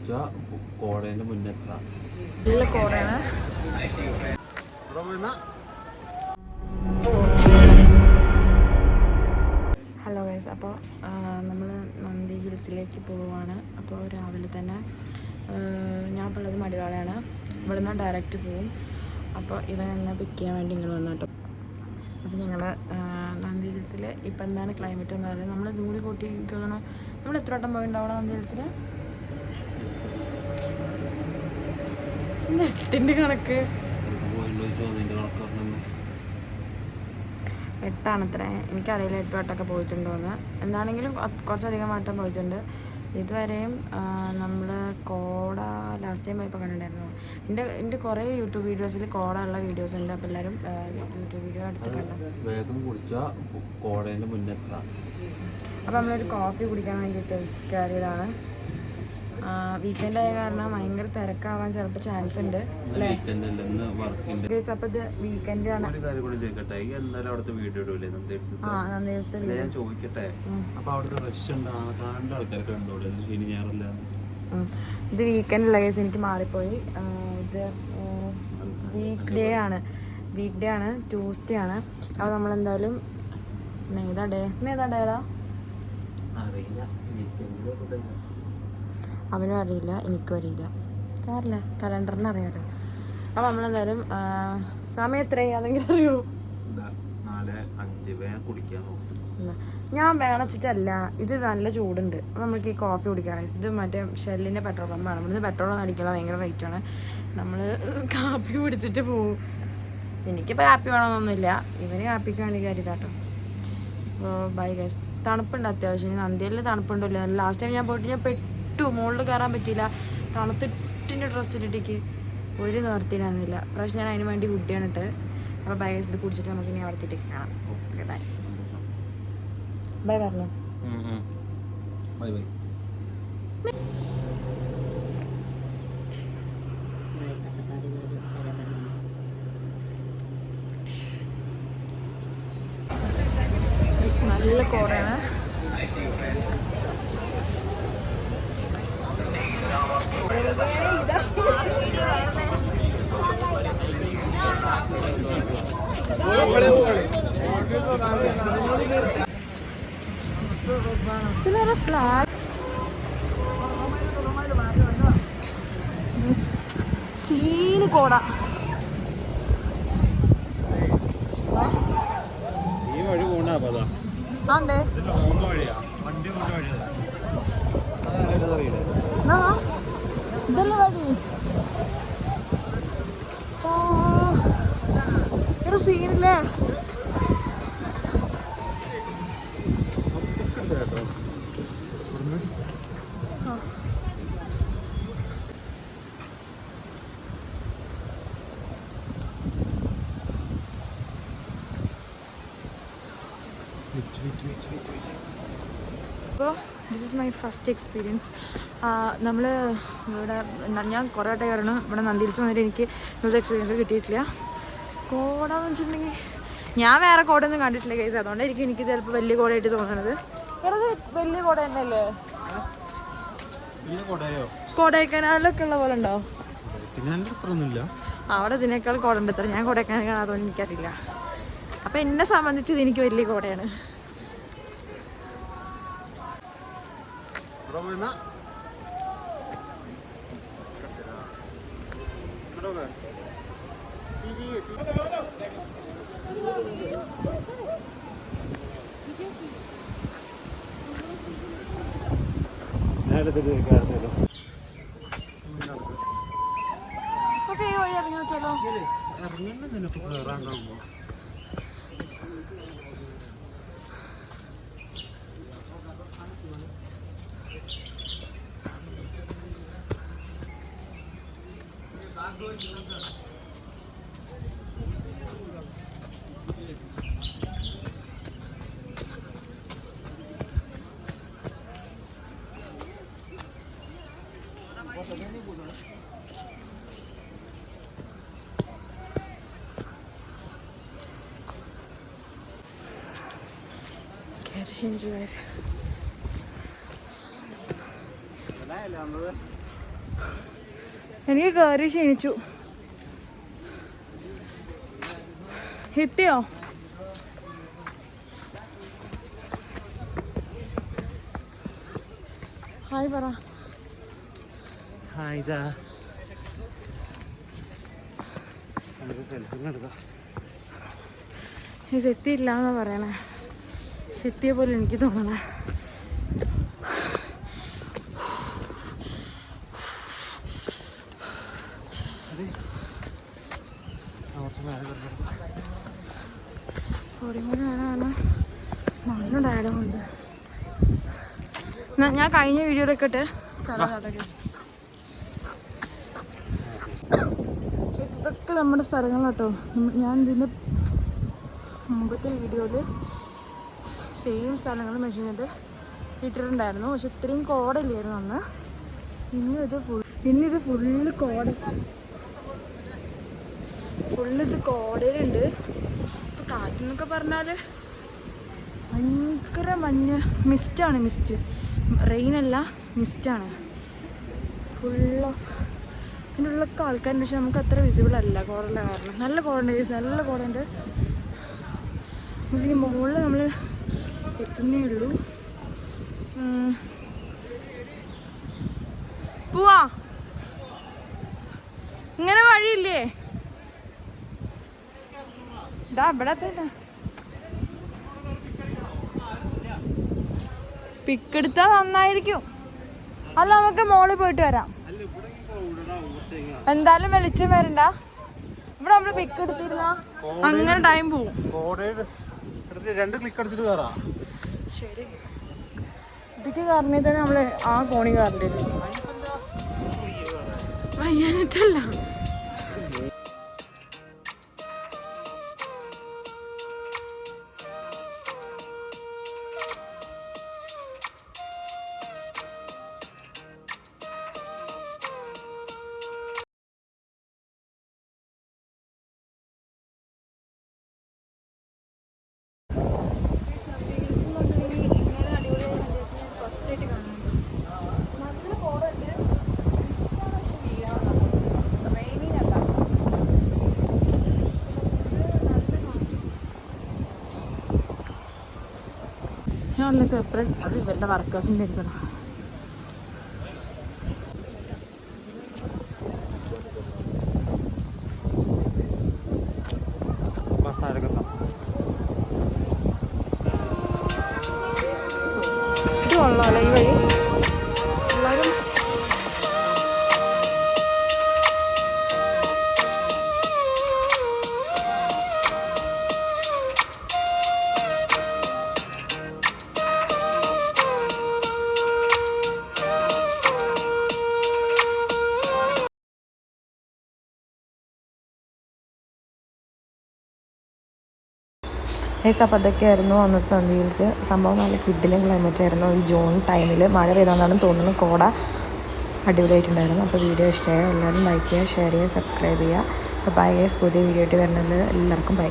കുടിച്ചാൽ കോടേൻ്റെ മുന്നെത്താം. നല്ല കോടയാണ്. Hello guys, അപ്പോൾ നമ്മൾ നന്ദി ഹിൽസിലേക്ക് പോവുകയാണ്. അപ്പോൾ രാവിലെ തന്നെ ഞാൻ ഇപ്പോൾ ഉള്ളത് മടിവാളയാണ്. ഇവിടെ നിന്ന് ഡയറക്റ്റ് പോവും. അപ്പോൾ ഇവൻ എന്നെ പിക്ക് ചെയ്യാൻ വേണ്ടി ഇങ്ങനെ വന്നു കേട്ടോ. അപ്പോൾ ഞങ്ങൾ നന്ദി ഹിൽസിൽ ഇപ്പം എന്താണ് ക്ലൈമറ്റ് എന്ന് പറയുന്നത്, നമ്മൾ ഇതും കൂടി കൂട്ടി തോന്നണം. നമ്മൾ എത്ര വട്ടം പോയിട്ടുണ്ടാവണം നന്ദി ഹിൽസിൽ? എന്താ 8ൻ്റെ കണക്ക്? 8 എനിക്കറിയില്ല 8 വട്ടമൊക്കെ പോയിട്ടുണ്ടോ എന്ന്. എന്താണെങ്കിലും കുറച്ചധികം വട്ടം പോയിട്ടുണ്ട്. ഇതുവരെയും നമ്മൾ കോട ലാസ്റ്റ് ടൈം പോയപ്പോൾ കണ്ടിട്ടുണ്ടായിരുന്നു. എൻ്റെ കുറേ യൂട്യൂബ് വീഡിയോസിൽ കോട ഉള്ള വീഡിയോസ് ഉണ്ട്. അപ്പോൾ എല്ലാവരും യൂട്യൂബ് വീഡിയോ എടുത്ത് കണ്ടു. വേഗം കുടിച്ചാൽ കോടേൻ്റെ മുന്നെത്താം. അപ്പോൾ നമ്മളൊരു കോഫി കുടിക്കാൻ വേണ്ടിയിട്ട് കയറിയതാണ്. വീക്കെൻഡ് ആയ കാരണം ഭയങ്കര തിരക്കാവാൻ ചിലപ്പോൾ ചാൻസ് ഉണ്ട് അല്ലേ? അപ്പോൾ ഇത് വീക്കെൻഡ് ആണ്. ഇത് വീക്കെൻഡ് ഉള്ള കേസ് എനിക്ക് മാറിപ്പോയി. ഇത് വീക്ക് ഡേ ആണ്, ട്യൂസ്ഡേ ആണ്. അപ്പോൾ നമ്മളെന്തായാലും ഏതാ ഡേടാ അവനും അറിയില്ല, എനിക്കും അറിയില്ല, സാറില്ല, കലണ്ടറിന് അറിയാലോ. അപ്പോൾ നമ്മളെന്തായാലും സമയം എത്രയായി അതെങ്കിലും അറിയോ? ഞാൻ വേണച്ചിട്ടല്ല, ഇത് നല്ല ചൂടുണ്ട്. അപ്പോൾ നമ്മൾക്ക് ഈ കോഫി കുടിക്കാൻ, ഇത് മറ്റേ ഷെല്ലിൻ്റെ പെട്രോൾ പമ്പാണ്. ഇവിടുന്ന് പെട്രോളൊന്നും അടിക്കണം, ഭയങ്കര റേറ്റാണ്. നമ്മൾ കാപ്പി കുടിച്ചിട്ട് പോവും. എനിക്കിപ്പോൾ കാപ്പി വേണമെന്നൊന്നുമില്ല, ഇവന് കാപ്പിക്ക് വേണ്ടി കരുതാട്ടോ. അപ്പോൾ ബൈ ഗൈസ്. തണുപ്പുണ്ട് അത്യാവശ്യം. ഇനി നന്ദിയിൽ തണുപ്പുണ്ടല്ലോ. ലാസ്റ്റ് ടൈം ഞാൻ പോയിട്ട് ഞാൻ മുകളിൽ കയറാൻ പറ്റിയില്ല. തണുത്തിട്ടിൻ്റെ ഡ്രസ്സ് ഇട്ടിട്ടേക്ക് ഒരു നിവർത്തിയിടാനില്ല. പക്ഷേ ഞാൻ അതിന് വേണ്ടി ഹുഡിയാണ് ഇട്ട്. അപ്പോൾ ബൈ ഗൈസ്, ഇത് കുടിച്ചിട്ട് നമുക്ക് ഇനി അവിടെ എത്തിയിട്ട് കാണാം. ഓക്കെ ബൈ ബൈ പറഞ്ഞു. Bye bye. നല്ല കോടയാണ്. സീന് കോട. ഈ വഴി പോകണ്ടേ? ഇതല്ലേ വഴി? ഇവിടെ സീനില്ലേ? അപ്പോൾ this is my first experience. നമ്മൾ ഇവിടെ ഞാൻ കുറേ വട്ടം കയറണം. ഇവിടെ നന്ദി ഹിൽസ് വന്നിട്ട് എനിക്ക് ഇങ്ങനത്തെ എക്സ്പീരിയൻസ് കിട്ടിയിട്ടില്ല. കോട എന്ന് വെച്ചിട്ടുണ്ടെങ്കിൽ ഞാൻ വേറെ കോടയൊന്നും കണ്ടിട്ടില്ല കേസ്. അതുകൊണ്ടായിരിക്കും എനിക്ക് ചിലപ്പോൾ വലിയ കോടയായിട്ട് തോന്നുന്നത്. വേറെ വലിയ കോട തന്നെയല്ലേ? കൊടൈക്കനാലിലൊക്കെ ഉള്ള പോലെ ഉണ്ടോ? അവിടെ ഇതിനേക്കാൾ കോട ഉണ്ട്. ഇത്ര ഞാൻ കൊടൈക്കനാൽ കാണാതൊന്നും എനിക്കറിയില്ല. അപ്പം എന്നെ സംബന്ധിച്ച് ഇത് എനിക്ക് വലിയ കോടയാണ്. ഓക്കെ, ഈ വഴി ഇറങ്ങി വെച്ചാലോ? എനിക്ക് കയറി ക്ഷീണിച്ചു. എത്തിയോ? ഹായ് പറ. എത്തിയില്ല എന്നാ പറയണേ. എത്തിയ പോലെ എനിക്ക് തോന്നണേ. മണ്ണുണ്ടായതുകൊണ്ട് ഞാൻ കഴിഞ്ഞ വീഡിയോയിലൊക്കെ ഇട്ട് ഇതൊക്കെ നമ്മുടെ സ്ഥലങ്ങളാട്ടോ. ഞാൻ ഇതിൻ്റെ മുമ്പത്തെ വീഡിയോയിൽ സെയിം സ്ഥലങ്ങൾ മെൻഷൻ ചെയ്തിട്ട് ഇട്ടിട്ടുണ്ടായിരുന്നു. പക്ഷെ ഇത്രയും കോടയില്ലായിരുന്നു അന്ന്. ഇന്നിത് ഫുള്ള് ഫുള്ളിത് കോടയിലുണ്ട്. ഇപ്പോൾ കാറ്റെന്നൊക്കെ പറഞ്ഞാൽ ഭയങ്കര മഞ്ഞ്, മിസ്റ്റാണ്. റെയിനല്ല, മിസ്റ്റാണ് ഫുൾ ഓഫ്. ഇതിൻ്റെ ഉള്ളൊക്കെ ആൾക്കാരുണ്ട്. പക്ഷെ നമുക്ക് അത്ര വിസിബിൾ അല്ല കോടയുള്ള കാരണം. നല്ല കോടയുണ്ട്. ഇതിന് മുകളിൽ നമ്മൾ എത്തുന്നേ ഉള്ളൂ. പോവാ, ഇങ്ങനെ വഴിയില്ലേ? ഇവിടെ പിക്കെടുത്താൽ നന്നായിരിക്കും. അല്ല, നമുക്ക് മോളിൽ പോയിട്ട് വരാം. എന്തായാലും വെളിച്ചം വരണ്ട. ഇവിടെ നമ്മള് പിക്ക് എടുത്തിരുന്ന അങ്ങനെ ടൈം പോവും. ശരി, ഇതിക്ക് കയറണേ തന്നെ നമ്മള് ആ കോണി കയറേണ്ടി വരും. വയ്യാഞ്ഞിട്ടല്ല. ഞാൻ ഒന്ന് സെപ്പറേറ്റ് അത് ഇവരുടെ വർക്കേഴ്സിൻ്റെ എടുക്കണം. ഇത് കൊള്ളാമല്ലോ ഈ വഴി. എല്ലാവരും അപ്പോൾ അതൊക്കെയായിരുന്നു അന്നത്തെ നന്ദി ഹിൽസ്. സംഭവം നല്ല കിഡിലും ക്ലൈമറ്റ് ആയിരുന്നു. ഈ ജൂൺ ടൈമിൽ മഴ പെയ്താണെന്ന് തോന്നുന്നു. കോട അടിപൊളിയായിട്ടുണ്ടായിരുന്നു. അപ്പോൾ വീഡിയോ ഇഷ്ടമായ എല്ലാവരും ലൈക്ക് ചെയ്യുക, ഷെയർ ചെയ്യുക, സബ്സ്ക്രൈബ് ചെയ്യുക. അപ്പോൾ ബൈ ഗൈസ്. പുതിയ വീഡിയോ ആയിട്ട് വരുന്നത് എല്ലാവർക്കും ബൈ.